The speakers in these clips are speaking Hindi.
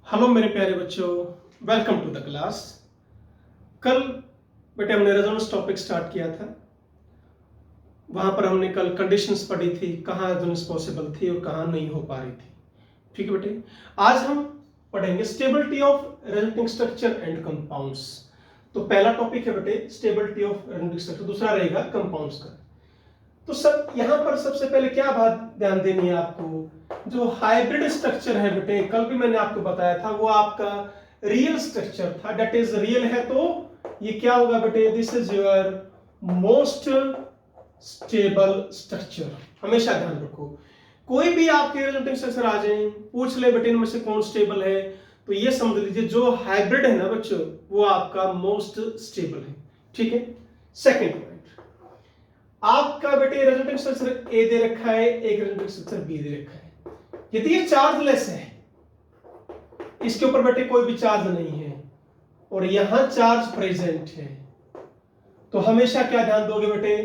हेलो मेरे प्यारे बच्चों, वेलकम टू द क्लास। कल बेटे हमने रेजोनेंस टॉपिक स्टार्ट किया था। वहां पर हमने कल कंडीशंस पढ़ी थी, कहाँ रेजोनेंस पॉसिबल थी और कहाँ नहीं हो पा रही थी। ठीक है बेटे, आज हम पढ़ेंगे stability of resonating structure and compounds. तो पहला टॉपिक है बेटे स्टेबिलिटी ऑफ रेजोनेटिंग स्ट्रक्चर, दूसरा रहेगा कंपाउंड्स का। तो सब यहाँ पर सबसे पहले क्या बात ध्यान देनी है आपको, जो हाइब्रिड स्ट्रक्चर है बेटे, कल भी मैंने आपको बताया था, वो आपका रियल स्ट्रक्चर था। दैट इज रियल है तो ये क्या होगा बेटे, this is your most stable structure. हमेशा ध्यान रखो, कोई भी आपके रिजल्टिंग स्ट्रक्चर आ जाए, पूछ ले बेटे इनमें से कौन स्टेबल है, तो ये समझ लीजिए जो हाइब्रिड है ना बच्चों, वो आपका मोस्ट स्टेबल है। ठीक है। सेकेंड पॉइंट, आपका बेटे रेजोनेटिंग स्ट्रक्चर ए दे रखा है, एक रेजोनेटिंग स्ट्रक्चर बी दे रखा है। यदि ये चार्जलेस है, इसके ऊपर बेटे कोई भी चार्ज नहीं है और यहां चार्ज प्रेजेंट है, तो हमेशा क्या ध्यान दोगे बेटे,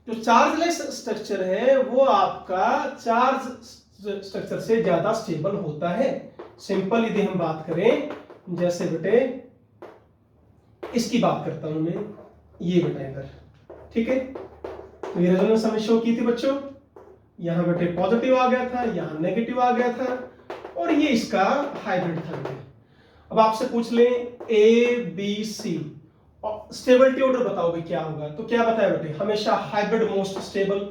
जो चार्जलेस स्ट्रक्चर है वो आपका चार्ज स्ट्रक्चर से ज्यादा स्टेबल होता है। सिंपल यदि हम बात करें, जैसे बेटे इसकी बात करता हूं मैं, ये बेटा इधर, ठीक है। तो ये रेजोनेंस हमें शो की थी बच्चों, यहां बेटे पॉजिटिव आ गया था, यहां नेगेटिव आ गया था, और ये इसका हाइब्रिड था। अब आपसे पूछ ले A B C, stability order बताओ भाई क्या होगा, तो क्या बताया बेटे, हमेशा हाइब्रिड मोस्ट स्टेबल,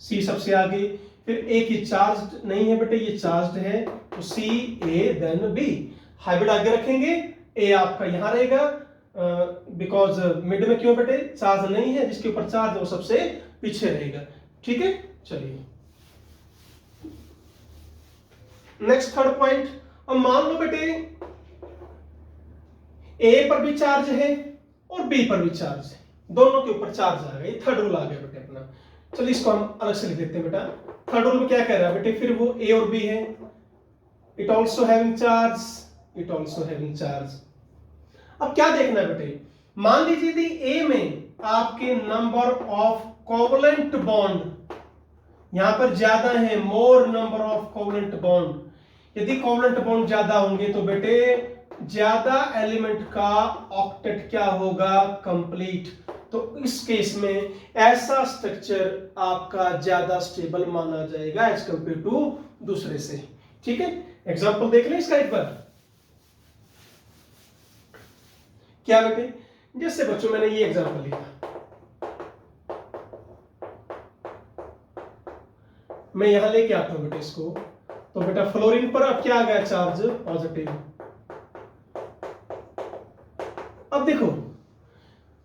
सी सबसे आगे, फिर ए की चार्ज नहीं है बेटे, ये चार्ज है, तो सी ए देन बी। हाइब्रिड आगे रखेंगे, ए आपका यहां रहेगा, बिकॉज मिड में क्यों बेटे, चार्ज नहीं है, जिसके ऊपर चार्ज है वो सबसे पीछे रहेगा। ठीक है, चलिए नेक्स्ट थर्ड पॉइंट। अब मान लो बेटे ए पर भी चार्ज है और बी पर भी चार्ज है, दोनों के ऊपर चार्ज आ गया, थर्ड रूल आ गया बेटे अपना। चलिए इसको हम अलग से लिख देते हैं बेटा। थर्ड रूल में क्या कह रहा है बेटे, फिर वो ए और बी है, it also having charge, it also having charge. अब क्या देखना है बेटे, मान लीजिए यदि ए में आपके नंबर ऑफ कोवलेंट बॉन्ड यहां पर ज्यादा है, मोर नंबर ऑफ कोवलेंट बॉन्ड, यदि कोवलेंट बॉन्ड ज्यादा होंगे तो बेटे ज्यादा एलिमेंट का ऑक्टेट क्या होगा, कंप्लीट। तो इस केस में ऐसा स्ट्रक्चर आपका ज्यादा स्टेबल माना जाएगा एज कंपेयर टू दूसरे से। ठीक है, एग्जांपल देख लें इसका एक बार। क्या बेटे, जैसे बच्चों मैंने ये एग्जांपल लिया, मैं यहां लेके आता हूं बेटे इसको, तो बेटा फ्लोरीन पर अब क्या आ गया, चार्ज पॉजिटिव। अब देखो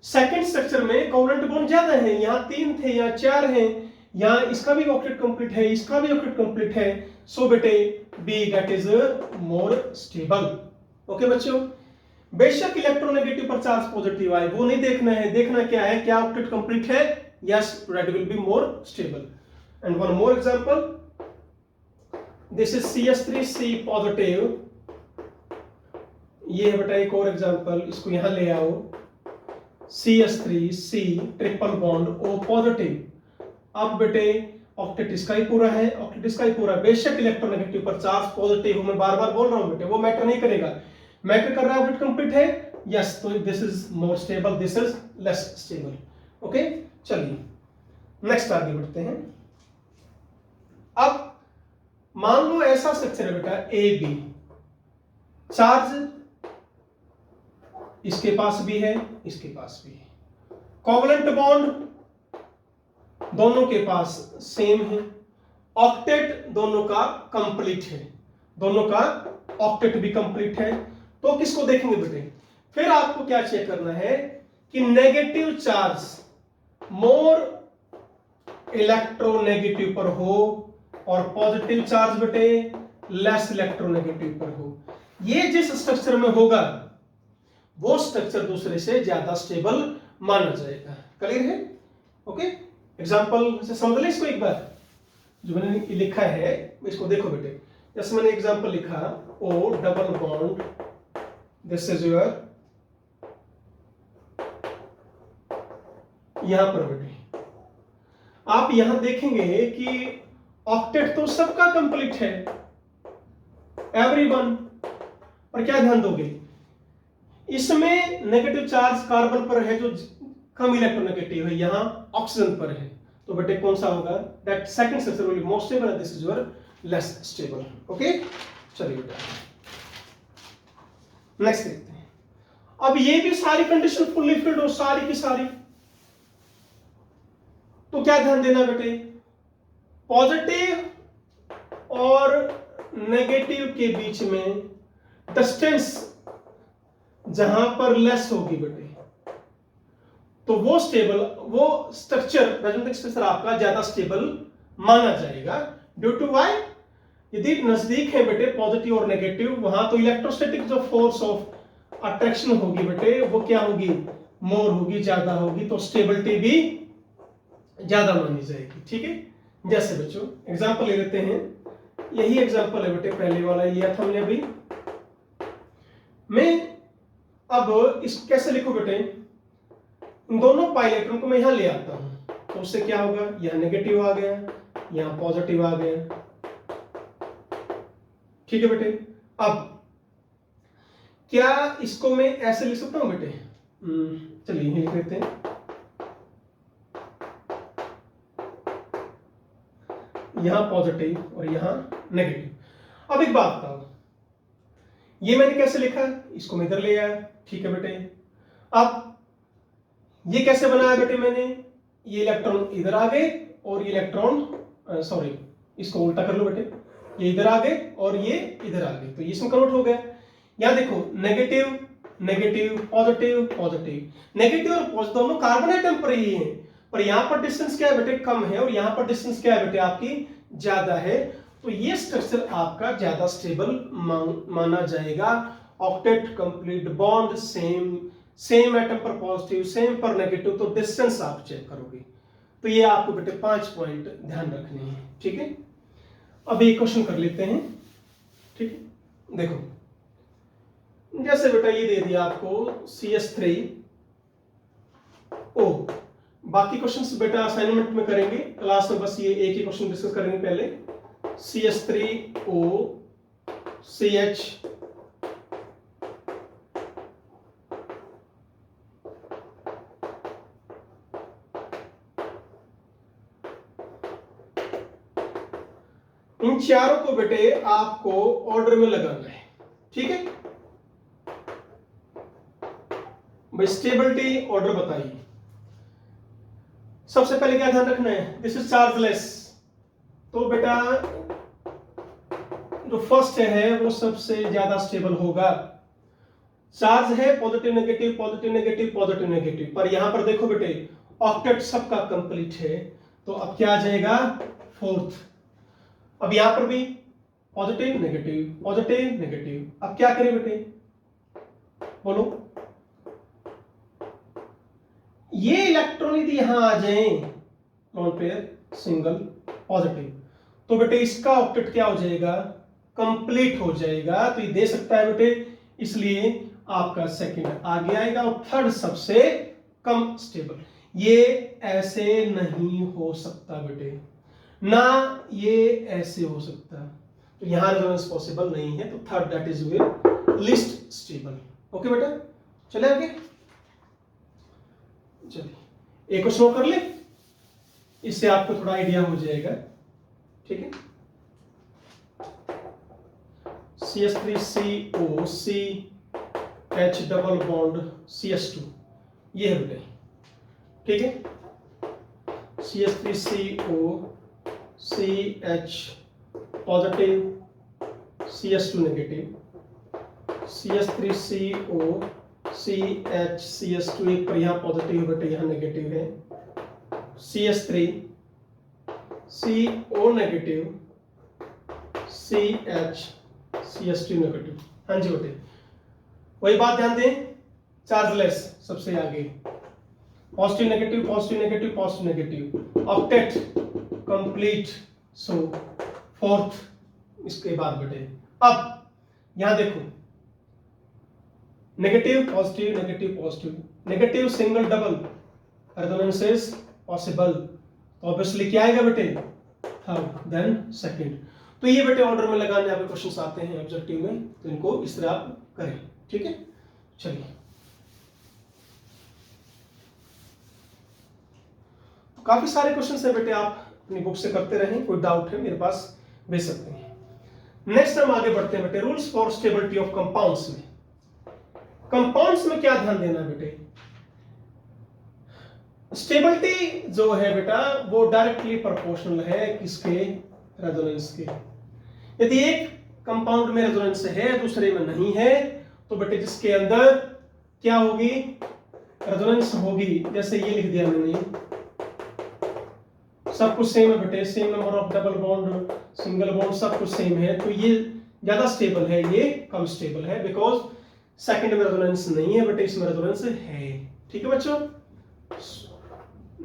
सेकंड स्ट्रक्चर में कोवलेंट बॉन्ड ज्यादा है, यहां 3 थे, यहां 4 हैं, यहां इसका भी ऑक्टेट कंप्लीट है, इसका भी ऑक्टेट कंप्लीट है, सो बेटे B that is more stable. Okay बच्चों, बेशक इलेक्ट्रोनेगेटिव पर चार्ज पॉजिटिव आए, वो नहीं देखना है, देखना क्या है, क्या ऑक्टेट कंप्लीट है, yes that will be more stable. And one more example, this is CH3C positive, ये है बेटा एक और एग्जांपल, इसको यहां ले आओ, CH3C triple bond O positive. अब बेटे ऑक्टेट इसका ही पूरा है, ऑक्टेट इसका ही पूरा, बेशक इलेक्ट्रोनेगेटिव पर चार्ज पॉजिटिव हो, मैं बार बार बोल रहा हूं बेटे, वो मैटर नहीं करेगा, मैटर कर रहा है ऑक्टेट कंप्लीट है, यस, तो this is more stable, this is less stable. Okay, चलिए नेक्स्ट आगे बढ़ते हैं। अब मान लो ऐसा स्ट्रक्चर है बेटा ए बी, चार्ज इसके पास भी है, इसके पास भी है, कोवलेंट बॉन्ड दोनों के पास सेम है, ऑक्टेट दोनों का कंप्लीट है, दोनों का ऑक्टेट भी कंप्लीट है, तो किसको देखेंगे बेटे, फिर आपको क्या चेक करना है कि नेगेटिव चार्ज मोर इलेक्ट्रोनेगेटिव पर हो और पॉजिटिव चार्ज बेटे लेस इलेक्ट्रोनेगेटिव पर हो। ये जिस स्ट्रक्चर में होगा वो स्ट्रक्चर दूसरे से ज्यादा स्टेबल माना जाएगा। क्लियर है? ओके, एग्जांपल से समझ ले इसको एक बार, जो मैंने लिखा है इसको देखो बेटे, जैसे मैंने एग्जांपल लिखा O double bond, this is your, यहां पर बेटे आप यहां देखेंगे कि ऑक्टेट तो सबका कंप्लीट है, एवरीवन, पर क्या ध्यान दोगे, इसमें नेगेटिव चार्ज कार्बन पर है जो कम इलेक्ट्रोनेगेटिव है, यहां ऑक्सीजन पर है, तो बेटे कौन सा होगा, that second structure will be more stable and this is your less stable. Okay, चलिए बेटा नेक्स्ट देखते हैं। अब ये भी सारी कंडीशन फुल्ली फिल्ड हो, सारी की सारी, तो क्या ध्यान देना बेटे, पॉजिटिव और नेगेटिव के बीच में डिस्टेंस जहां पर लेस होगी बेटे, तो वो स्टेबल, वो स्ट्रक्चर रेजोनेटिक स्ट्रक्चर आपका ज्यादा स्टेबल माना जाएगा। ड्यू टू व्हाई, यदि नजदीक है बेटे पॉजिटिव और नेगेटिव, वहां तो इलेक्ट्रोस्टैटिक जो फोर्स ऑफ अट्रैक्शन होगी बेटे वो क्या होगी, मोर होगी, ज्यादा होगी, तो स्टेबिलिटी भी ज्यादा मानी जाएगी। ठीक है, जैसे बच्चों एग्जांपल ले लेते हैं, यही एग्जांपल है बेटे, पहले वाला लिया था हमने अभी। मैं अब इस कैसे लिखूं बेटे, इन दोनों पाई इलेक्ट्रॉन को मैं यहां ले आता हूं, तो उससे क्या होगा, यहां नेगेटिव आ गया, यहां पॉजिटिव आ गया। ठीक है बेटे, अब क्या इसको मैं ऐसे लिख सकता हूं बेटे, चलिए यही लिख लेते हैं, यहां पॉजिटिव और यहां नेगेटिव। अब एक बात बताओ, ये मैंने कैसे लिखा, इसको मैं इधर ले आया, ठीक है बेटे। अब ये कैसे बनाया बेटे मैंने, ये इलेक्ट्रॉन इधर आ गए और ये इलेक्ट्रॉन सॉरी इसको उल्टा कर लो बेटे, ये इधर आ गए और ये इधर आ गए, तो ये इसमें कन्वर्ट हो गया। यहां देखो negative negative positive positive, negative और पॉजिटिव दोनों कार्बन एटम पर ही हैं, पर यहां पर डिस्टेंस क्या है बेटे, कम है, और यहां पर डिस्टेंस क्या है बेटे आपकी, ज्यादा है, तो ये स्ट्रक्चर आपका ज्यादा स्टेबल माना जाएगा। Octet complete bond, same atom पर पॉजिटिव, सेम पर नेगेटिव, तो डिस्टेंस आप चेक करोगे। तो ये आपको बेटे 5 पॉइंट ध्यान रखने हैं। ठीक है, अब एक क्वेश्चन कर लेते हैं। ठीक है, देखो जैसे बेटा ये दे दिया आपको CS3O, बाकी क्वेश्चंस बेटा असाइनमेंट में करेंगे, क्लास में बस ये एक ही क्वेश्चन डिस्कस करेंगे पहले। CS3O CH इन चारों को बेटे आपको ऑर्डर में लगाना है। ठीक है भाई, स्टेबिलिटी ऑर्डर बताइए। सबसे पहले क्या ध्यान रखना है, दिस इज चार्जलेस, तो बेटा जो फर्स्ट है वो सबसे ज्यादा स्टेबल होगा। चार्ज है positive negative positive negative positive negative, पर यहां पर देखो बेटे ऑक्टेट सबका कंप्लीट है, तो अब क्या आ जाएगा, फोर्थ। अब यहां पर भी पॉजिटिव नेगेटिव, अब क्या करें बेटे, बोलो, ये इलेक्ट्रॉन यदि यहां आ जाए लोन पेयर सिंगल पॉजिटिव, तो बेटे इसका ऑक्टेट क्या हो जाएगा, कंप्लीट हो जाएगा, तो ये दे सकता है बेटे, इसलिए आपका सेकंड आगे आएगा, और थर्ड सबसे कम स्टेबल। ये ऐसे नहीं हो सकता बेटे, ना ये ऐसे हो सकता, तो यहां रेजोनेंस पॉसिबल नहीं है, तो third that is will least stable. Okay बेटा, चले आगे, चलिए एक क्वेश्चन कर ले, इससे आपको थोड़ा आइडिया हो जाएगा। ठीक है, CS3CO CH double bond CS2, ये है बेटे। ठीक है, CS3CO CH positive CS2 negative, CS3CO CH CS2 एक पर यहां पॉजिटिव बेटे यहां नेगेटिव है, CS3 CO negative CH CS2 negative. हाँ जी बेटे, वही बात ध्यान दें, चार्जलेस सबसे आगे, positive negative positive negative positive negative, octet complete, so fourth इसके बाद बेटे। अब यहां देखो negative positive negative positive, negative single double resonance is possible, तो ऑब्वियसली क्या आएगा बेटे, थर्ड देन सेकंड। तो ये बेटे ऑर्डर में लगाने आपके क्वेश्चंस आते हैं ऑब्जेक्टिव में, तो इनको इस तरह आप करें, ठीक है। चलिए, तो काफी सारे क्वेश्चंस हैं बेटे, आप अपनी बुक से करते रहें, कोई डाउट है मेरे पास भेज सकते हैं। नेक्स्ट हम आगे बढ़ते हैं बेटे, rules for stability of compounds में। कंपाउंड्स में क्या ध्यान देना है बेटे, स्टेबिलिटी जो है बेटा वो डायरेक्टली प्रोपोर्शनल है किसके, रेजोनेंस के। यदि एक कंपाउंड में रेजोनेंस है दूसरे में नहीं है, तो बेटे जिसके अंदर क्या होगी, रेजोनेंस होगी। जैसे ये लिख दिया मैंने, सब कुछ सेम है बेटे, same number of double bond, single bond, सब कुछ सेम है, तो ये ज्यादा स्टेबल है, ये कम स्टेबल है, बिकॉज सेकंड में रेजोनेंस नहीं है बेटे, इसमें रेजोनेंस है। ठीक है बच्चों,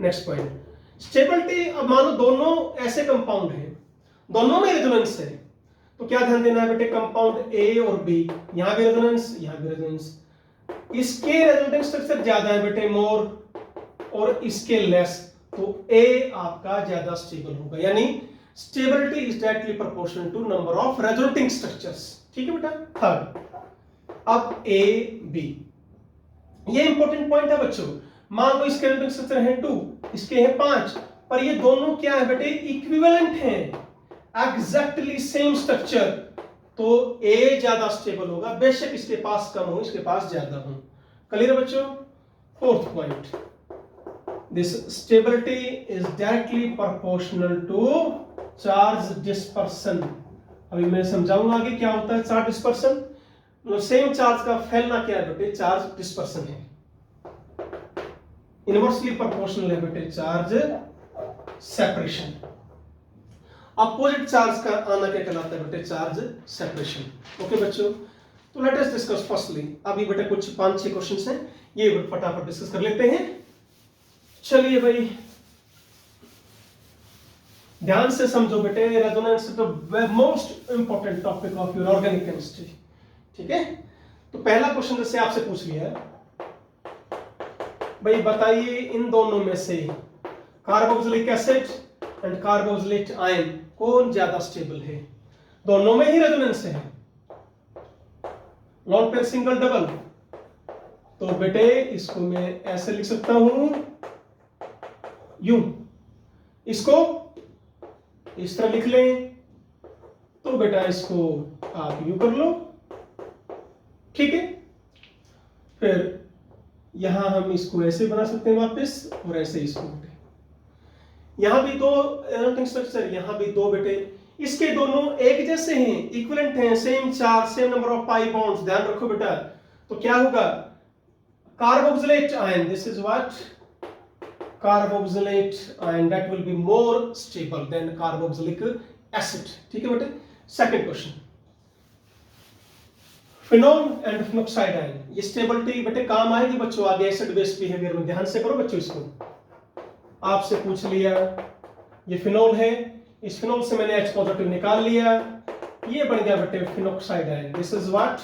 नेक्स्ट पॉइंट, स्टेबिलिटी। अब मानो दोनों ऐसे कंपाउंड हैं, दोनों में रेजोनेंस है, तो क्या ध्यान देना है बेटे, कंपाउंड ए और बी, यहां भी रेजोनेंस, यहां भी रेजोनेंस, इसके रेजोनेंस स्ट्रक्चर ज्यादा है बेटे, मोर, और इसके लेस, तो ए आपका ज्यादा स्टेबल होगा, यानी stability is directly proportional to number of resonating structures. ठीक है बेटा। थर्ड, अब ए बी, ये इंपॉर्टेंट पॉइंट है बच्चों। मान लो इसके रेजोनेटिंग स्ट्रक्चर है 2, इसके है 5, पर ये दोनों क्या है बेटे, इक्विवेलेंट हैं, एग्जैक्टली सेम स्ट्रक्चर, तो ए ज्यादा स्टेबल होगा, बेशक इसके पास कम हो, इसके पास ज्यादा हो। क्लियर है बच्चों। Fourth point, this stability is directly proportional to charge dispersion। अभी मैं समझाऊंगा आगे क्या होता है चार्ज डिस्पर्सन। मतलब सेम चार्ज का फैलना क्या है बेटे, चार्ज डिस्पर्सन है। इनवर्सली प्रोपोर्शनल है बेटे चार्ज सेपरेशन। अपोजिट चार्ज का आना क्या कहलाता है बेटे, चार्ज सेपरेशन। ओके बच्चों, तो लेट अस डिस्कस फर्स्टली। अभी बेटे कुछ 5-6 क्वेश्चंस हैं, ये फटाफट डिस्कस कर लेते हैं। चलिए भाई, ध्यान से समझो बेटे, resonance is the most important topic of your organic chemistry. ठीक है, तो पहला क्वेश्चन जैसे आपसे पूछ लिया है, भाई बताइए इन दोनों में से carboxylic acid and carboxylate ion कौन ज्यादा स्टेबल है। दोनों में ही रेजोनेंस है, लॉन्ग पेयर सिंगल डबल, तो बेटे इसको मैं ऐसे लिख सकता हूं, यूं, इसको इस तरह लिख लें, तो बेटा इसको आप यूं कर लो। ठीक है, फिर यहां हम इसको ऐसे बना सकते हैं वापस, और ऐसे इसको बेटे, यहां भी दो रेजोनेटिंग स्ट्रक्चर, यहां भी दो बेटे, इसके दोनों एक जैसे हैं, इक्विवेलेंट हैं, same charge, same number of pi bonds. ध्यान रखो बेटा, तो क्या होगा, carboxylate ion, this is what, carboxylate ion, that will be more stable than carboxylic acid। ठीक है बेटे। Second question, phenol and phenoxide ion, ये स्टेबिलिटी बेटे काम आएगी बच्चों आगे एसिड बेस बिहेवियर में। ध्यान से करो बच्चों, इसको आपसे पूछ लिया, ये फिनोल है, इस फिनोल से मैंने H पॉजिटिव निकाल लिया, ये बन गया बेटे phenoxide ion. This is what,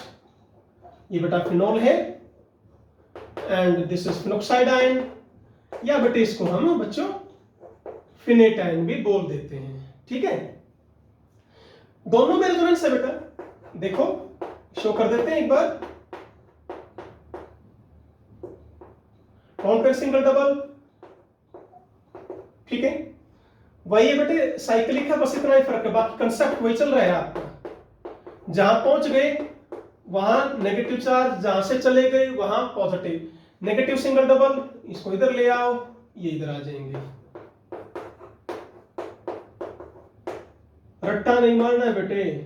ये बेटा फिनोल है and this is phenoxide ion, या बेटे इसको हम बच्चों फिनेट आयन भी बोल देते हैं। ठीक है, दोनों में रेजोनेंस है बेटा, देखो शो कर देते हैं एक बार, लॉन्ग पेयर सिंगल डबल। ठीक है, वही है बेटे, साइक्लिक है, बस इतना ही फर्क है, बाकी कंसेप्ट वही चल रहा है आपका। जहां पहुंच गए वहां नेगेटिव चार्ज, जहां से चले गए वहां पॉजिटिव। नेगेटिव सिंगल डबल, इसको इधर ले आओ, ये इधर आ जाएंगे। रट्टा नहीं मारना है बेटे,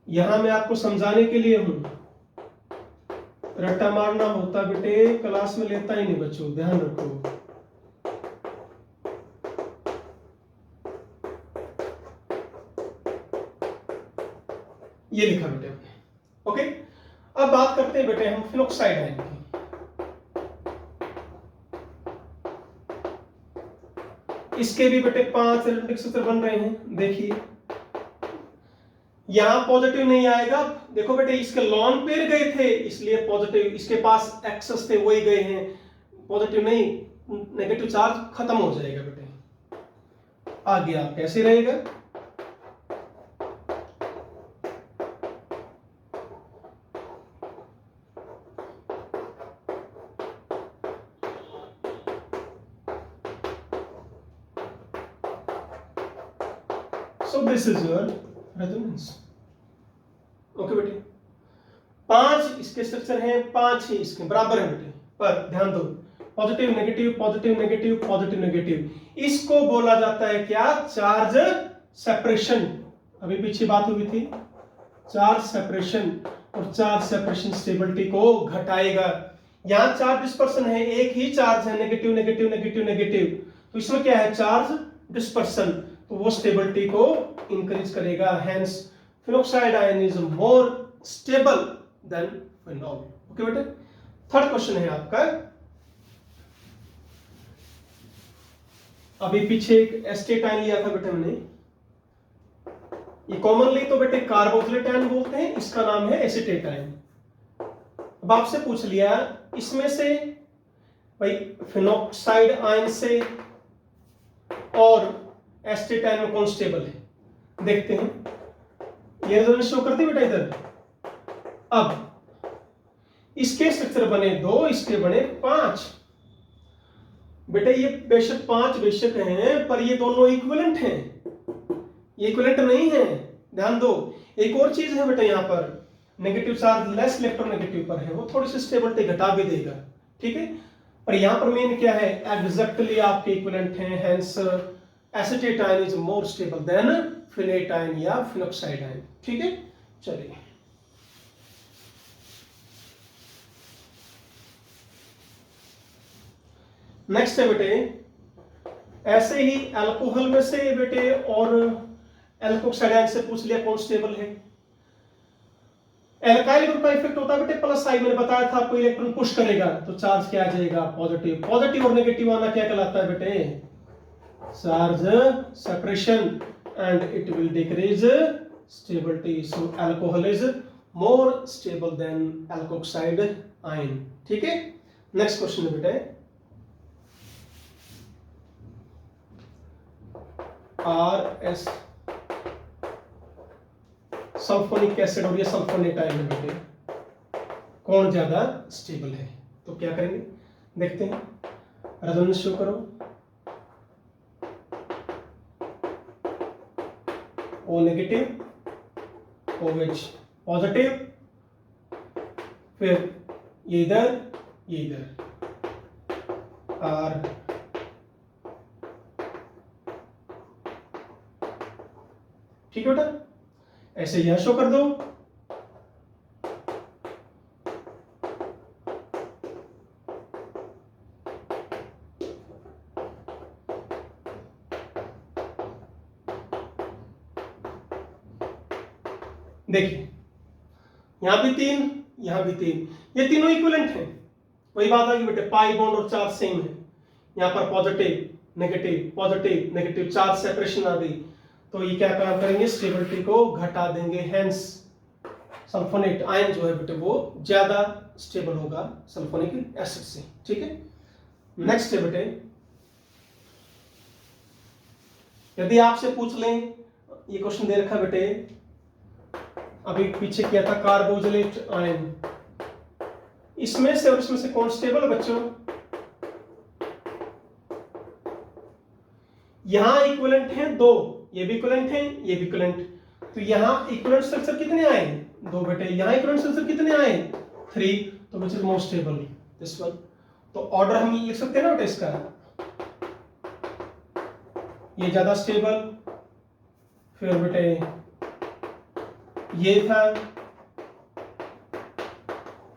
यहां मैं आपको समझाने के लिए हूं, रट्टा मारना होता बेटे क्लास में लेता ही नहीं बच्चों, ध्यान रखो। ये लिखा बेटे हमने। ओके, अब बात करते हैं बेटे हम फिनोक्साइड आयन की। इसके भी बेटे 5 रेजोनेटिंग स्ट्रक्चर बन रहे हैं। देखिए यहां पॉजिटिव नहीं आएगा, देखो बेटे इसके लॉन पेयर गए थे इसलिए पॉजिटिव, इसके पास एक्सेस थे वही गए हैं, पॉजिटिव नहीं, नेगेटिव चार्ज खत्म हो जाएगा बेटे। आगे आप कैसे रहेगा, so this is your resonance. Okay बेटे, 5 इसके स्ट्रक्चर हैं, 5 ही इसके बराबर है बेटे, पर ध्यान दो positive negative positive negative positive negative, इसको बोला जाता है क्या? Charge separation. अभी पीछे बात हुई थी चार्ज सेपरेशन, और चार्ज सेपरेशन स्टेबिलिटी को घटाएगा। यहां चार्ज डिस्पर्सन है, एक ही चार्ज है, नेगेटिव नेगेटिव नेगेटिव नेगेटिव, तो इसमें क्या है? चार्ज डिस्पर्सन, तो वो स्टेबिलिटी को इंक्रीज करेगा। Hence phenoxide ion is more stable then phenol. Okay बेटे, थर्ड क्वेश्चन है आपका, अभी पीछे एक एस्टेट आयन लिया था बेटे हमने, ये कॉमनली तो बेटे कार्बोक्सिलेट आयन बोलते हैं, इसका नाम है एसीटेट आयन। अब आपसे पूछ लिया इसमें से भाई फिनोक्साइड आयन से और एस्टेट आयन में कौन स्टेबल है, देखते हैं। ये रेजोनेंस शो करती बेटा इधर। अब इसके स्ट्रक्चर बने 2, इसके बने 5। बेटे ये बेशक 5 बेशक हैं, पर ये दोनों इक्विवेलेंट हैं, ये इक्विवेलेंट नहीं है, ध्यान दो। एक और चीज है बेटा, यहाँ पर नेगेटिव चार्ज लेस इलेक्ट्रोनेगेटिव पर है, वो थोड़ी सी स्टेबिलिटी घटा भी देगा, ठीक है। पर यहाँ पर मेन क्या है? एग्जैक्टली आपके इक्विवेलेंट हैं, hence acetate ion is more stable than phenate ion या फिनोक्साइड आयन, ठीक है। चलिए नेक्स्ट है बेटे, ऐसे ही अल्कोहल में से बेटे और एल्कोक्साइड आयन से पूछ लिया कौन स्टेबल है। एल्काइल ग्रुप का इफेक्ट होता है बेटे प्लस साइन, मैंने बताया था आपको, इलेक्ट्रॉन पुश करेगा तो चार्ज क्या आ जाएगा? पॉजिटिव। पॉजिटिव और नेगेटिव आना क्या कहलाता है बेटे? Charge separation, and it will decrease stability. So alcohol is more stable then alkoxide ion, ठीक है। नेक्स्ट क्वेश्चन है बेटे, RS सल्फोनिक एसिड और ये सल्फोनेट आयन में बेटे कौन ज्यादा स्टेबल है? तो क्या करेंगे देखते हैं। रेजोनेंस शो करो। O नेगेटिव, OH पॉजिटिव, फिर ये इधर ये इधर, R ठीक है बेटा, ऐसे यह शो कर दो। देखिए यहां भी 3, यहां भी 3, ये तीनों इक्विवेलेंट हैं। वही बात आ गई बेटे, पाई बॉन्ड और चार्ज सेम है। यहां पर पॉजिटिव नेगेटिव चार्ज सेपरेशन आ गई, तो ये क्या काम करेंगे? स्टेबिलिटी को घटा देंगे। हेंस सल्फोनेट आयन जो है बेटे वो ज्यादा स्टेबल होगा सल्फोनिक एसिड से, ठीक है। नेक्स्ट है बेटे, यदि आपसे पूछ लें, ये क्वेश्चन दे रखा बेटे, अभी पीछे किया था कार्बोक्सिलेट आयन, इसमें से और इसमें से कौन स्टेबल बच्चों? यहां इक्विवेलेंट हैं 2, ये भी इक्विवेलेंट हैं, ये भी इक्विवेलेंट, तो यहां इक्विवेलेंट स्ट्रक्चर कितने आए? 2 बेटे। यहां इक्विवेलेंट स्ट्रक्चर कितने आए? 3, तो which is more stable? This one. तो ऑर्डर हम लिख सकते हैं ना बेटे इसका, ये ज्यादा स्टेबल, फिर बेटे ये था,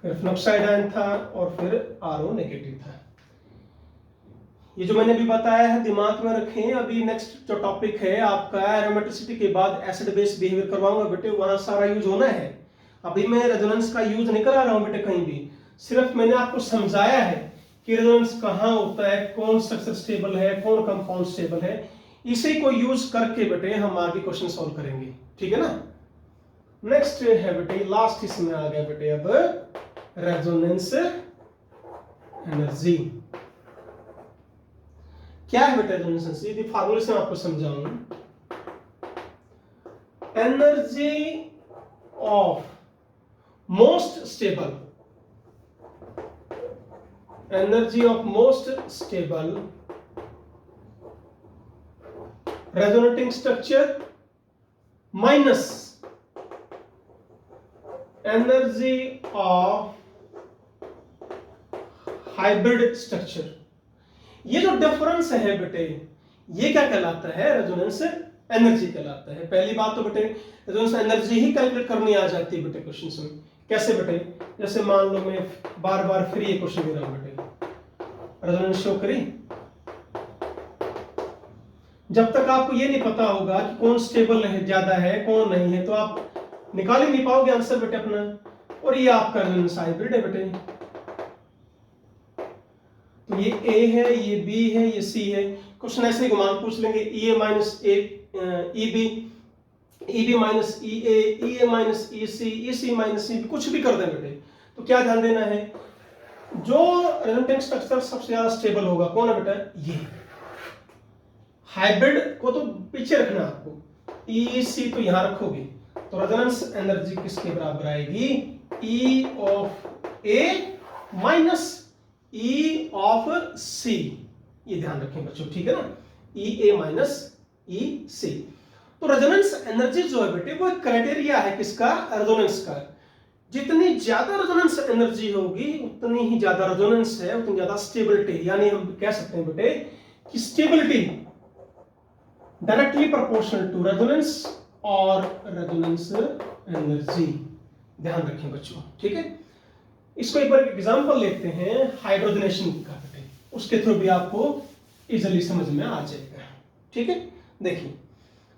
फिर फिनोक्साइड आयन था, और फिर RO नेगेटिव था। ये जो मैंने अभी बताया है दिमाग में रखें। अभी नेक्स्ट जो टॉपिक है आपका एरोमेटिसिटी के बाद एसिड बेस बिहेवियर करवाऊंगा बेटे, वहां सारा यूज होना है। अभी मैं रेजोनेंस का यूज नहीं करा रहा हूं बेटे कहीं भी, सिर्फ मैंने आपको समझाया है कि रेजोनेंस कहां होता है, कौन स्ट्रक्चर स्टेबल है, कौन कंपाउंड स्टेबल है। इसी को यूज करके बेटे हम आगे क्वेश्चन सॉल्व करेंगे, ठीक है ना। नेक्स्ट है बेटे, लास्ट इसमें आ गया बेटे अब रेजोनेंस एनर्जी। क्या है बेटा रेजोनेंस एनर्जी? यदि फार्मूले से आपको समझाऊं, energy of most stable, energy of most stable resonating structure minus energy of hybrid structure. ये जो डिफरेंस है बेटे, ये क्या कहलाता है? रेजोनेंस एनर्जी कहलाता है। पहली बात तो बेटे रेजोनेंस एनर्जी ही कैलकुलेट करनी आ जाती है बेटे क्वेश्चंस में। कैसे बेटे? जैसे मान लो मैं बार बार फिर ये क्वेश्चन दे रहा हूं बेटे, रेजोनेंस शो करी। जब तक आपको ये नहीं पता होगा कि कौन स्टेबल है, ज्यादा है, कौन नहीं है, तो आप निकाल ही नहीं पाओगे आंसर बेटे अपना। और ये आपका रेजोनेंस हाइब्रिड है बेटे। तो ये ए है, ये बी है, ये सी है। क्वेश्चन ऐसे ही घुमान पूछ लेंगे, ई A minus A E B minus E A minus E C minus E B, कुछ भी कर दें बेटे। तो क्या ध्यान देना है? जो रेजोनेंस स्ट्रक्चर सबसे ज्यादा स्टेबल होगा कौन है बेटा? ये। हाइब्रिड को तो पीछे रखना आपको, ई सी तो यहां रखोगे, तो रेजोनेंस एनर्जी किसके बराबर आएगी? E of A minus E of C. ये ध्यान रखें बच्चों, ठीक है ना? E A minus E C. तो रेजोनेंस एनर्जी जो है बेटे वो एक क्राइटेरिया है किसका? रेजोनेंस का। जितनी ज्यादा रेजोनेंस एनर्जी होगी उतनी ही ज्यादा रेजोनेंस है, उतनी ज्यादा स्टेबिलिटी। यानी हम कह सकते हैं बेटे कि stability directly proportional to resonance और रेजोनेंस एनर्जी। ध्यान रखें बच्चों, ठीक है? इसको एक बार एग्जांपल लेते हैं हाइड्रोजनेशन का बेटे, उसके थ्रू भी आपको इजीली समझ में आ जाएगा, ठीक है? देखिए,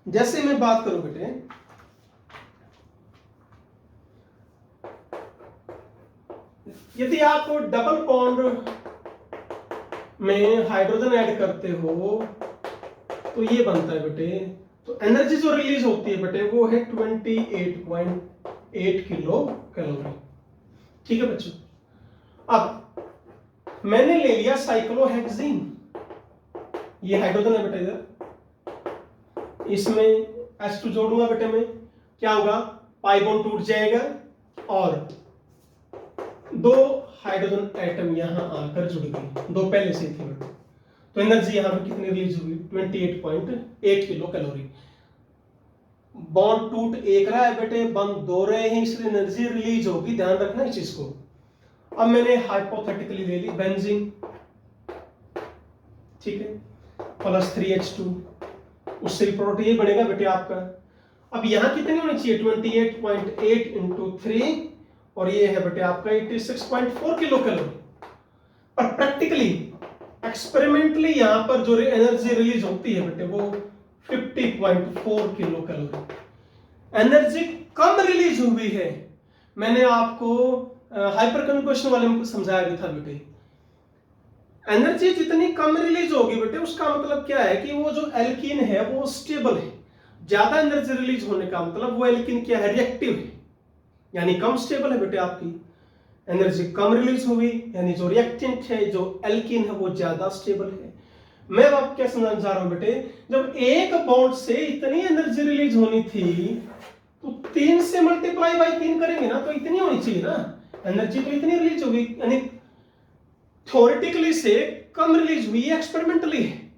जैसे मैं बात करूं बेटे, यदि आप डबल बॉन्ड में हाइड्रोजन ऐड करते हो तो ये बनता है बेटे, तो एनर्जी जो रिलीज होती है बेटे वो है 28.8 किलो कैलोरी, ठीक है बच्चों? अब मैंने ले लिया साइक्लोहेक्सीन, ये हाइड्रोजन है बेटे, इधर इसमें H2 जोड़ूंगा बेटे में, क्या होगा? पाई बॉन्ड टूट जाएगा और दो हाइड्रोजन एटम यहां आकर जुड़ गए, दो पहले से थे बेटे। तो एनर्जी यहां पे कितनी रिलीज हुई? 28.8 किलो कैलोरी। बॉन्ड टूट एक रहा है बेटे, बंद दो रहे हैं, इसलिए एनर्जी रिलीज होगी। ध्यान रखना इस चीज को। अब मैंने हाइपोथेटिकली ले ली बेंजीन, ठीक है, प्लस 3H2, उससे प्रोडक्ट ये बनेगा बेटे आपका। अब यहां कितनी होनी चाहिए? 28.8 इंटू 3, और ये है बेटे आपका 86.4 किलो कैलोरी। पर प्रैक्टिकली एक्सपेरिमेंटली यहां पर जो एनर्जी रिलीज होती है बेटे वो 50.4 किलो कैलोरी। एनर्जी कम रिलीज हुई है। मैंने आपको हाइपर कन्वर्शन वाले में समझाया भी था बेटे, एनर्जी जितनी कम रिलीज होगी बेटे उसका मतलब क्या है कि वो जो एल्कीन है वो स्टेबल है। ज्यादा एनर्जी रिलीज होने का मतलब वो एल्कीन क्या है? रिएक्टिव है, यानी कम स्टेबल है बेटे आपकी। एनर्जी कम रिलीज हुई यानी जो रिएक्टेंट है, जो एल्कीन है, वो ज्यादा स्टेबल है। मैं अब क्या समझाना चाह रहा हूं बेटे, जब एक बॉन्ड से इतनी एनर्जी रिलीज होनी थी तो 3 से मल्टीप्लाई बाय 3 करेंगे ना, तो इतनी होनी चाहिए ना एनर्जी, तो इतनी रिलीज होगी। यानी थ्योरेटिकली से कम रिलीज हुई है, एक्सपेरिमेंटली है।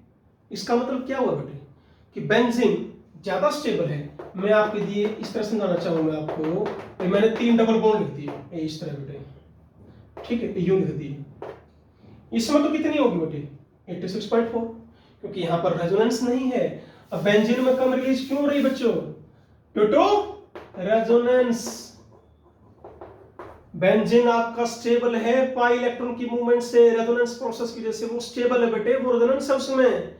इसका मतलब क्या हुआ बेटे कि बेंजीन ज्यादा स्टेबल है। मैं आपके लिए इस तरह समझाना चाहूंगा आपको, तो मैंने 3 डबल बॉन्ड लिख दिए इस तरह बेटे, ठीक है, यू लिख दिए। इसमें तो कितनी होगी बेटे? 86.4, क्योंकि यहां पर रेजोनेंस नहीं है। अब बेंजीन में कम रिलीज क्यों हो रही बच्चों? Due to resonance. बेंजीन आपका स्टेबल है, पाई इलेक्ट्रॉन की मूवमेंट से, रेजोनेंस प्रोसेस की वजह से वो स्टेबल है बेटे, वो रेजोनेंस है उसमें।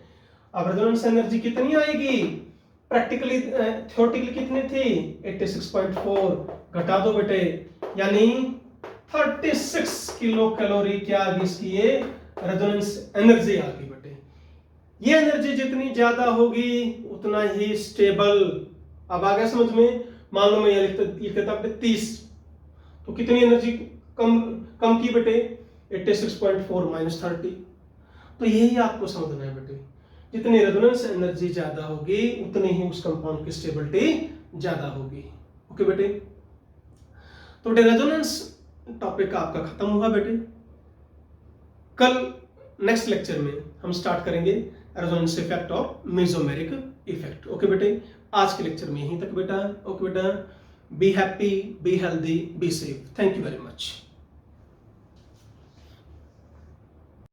अब रेजोनेंस एनर्जी कितनी आएगी? प्रैक्टिकली थ्योरेटिकली कितनी थी? 86.4 घटा दो बेटे, यानी 36 किलो कैलोरी क्या आ गई इसकी? ये रेजोनेंस एनर्जी आ गई बेटे। ये एनर्जी जितनी ज्यादा होगी उतना ही स्टेबल। अब आ गया समझ में? मान लो मैं ये लिखता था 30, तो कितनी एनर्जी कम की बेटे? 86.4 माइनस 30। तो यही आपको समझना है बेटे, जितनी रेजोनेंस एनर्जी ज्यादा होगी उतनी ही उस कंपाउंड की स्टेबिलिटी ज्यादा होगी। ओके बेटे, तो बेटे रेजोनेंस टॉपिक आपका खत्म हुआ बेटे। कल नेक्स्ट लेक्चर में हम स्टार्ट करेंगे रेजोनेंस इफेक्ट और मेसोमेरिक इफेक्ट। ओके बेटे, आज के लेक्चर में यहीं तक बेटा। ओके बेटा, be happy, be healthy, be safe. Thank you very much.